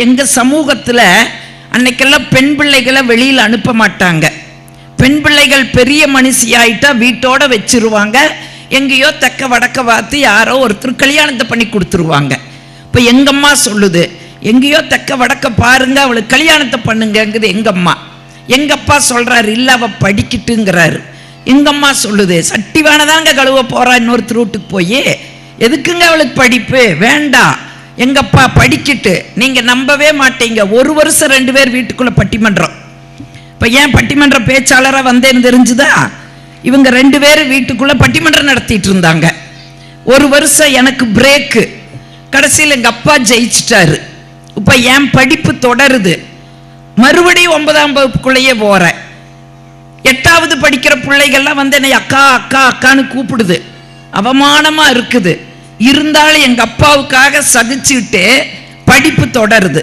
எங்க சமூகத்துல அன்னைக்கெல்லாம் பெண் பிள்ளைகளை வெளியில் அனுப்ப மாட்டாங்க. பெண் பிள்ளைகள் பெரிய மனுஷி ஆயிட்டா வீட்டோட வச்சிருவாங்க. எங்கேயோ தெக்க வடக்க பார்த்து யாரோ ஒருத்தர் கல்யாணத்தை பண்ணி கொடுத்துருவாங்க. இப்போ எங்கம்மா சொல்லுது, எங்கேயோ தெக்க வடக்க பாருங்க, அவளுக்கு கல்யாணத்தை பண்ணுங்கிறது எங்கம்மா. எங்கப்பா சொல்றாரு, இல்லை அவ படிக்கட்டுங்கிறாரு. எங்கம்மா சொல்லுது, சட்டிவானதாங்க கழுவ போறா இன்னொருத்தர் வீட்டுக்கு போய், எதுக்குங்க அவளுக்கு படிப்பு வேண்டாம், எங்கப்பா படிக்கிட்டு. நீங்க நம்பவே மாட்டீங்க, ஒரு வருஷம் 2 பேர் வீட்டுக்குள்ள பட்டிமன்றம். இப்ப ஏன் பட்டிமன்ற பேச்சாளராக வந்தேன்னு தெரிஞ்சுதா? இவங்க 2 பேரும் வீட்டுக்குள்ள பட்டிமன்றம் நடத்திட்டு இருந்தாங்க. ஒரு வருஷம் எனக்கு பிரேக்கு. கடைசியில் எங்க அப்பா ஜெயிச்சிட்டாரு. இப்ப என் படிப்பு தொடருது. மறுபடியும் 9ஆம் வகுப்புக்குள்ளேயே போறேன். 8வது படிக்கிற பிள்ளைகள்லாம் வந்து என்னை அக்கா அக்கா அக்கான்னு கூப்பிடுது. அவமானமா இருக்குது. இருந்தாலும் எங்க அப்பாவுக்காக சகிச்சுட்டு படிப்பு தொடருது.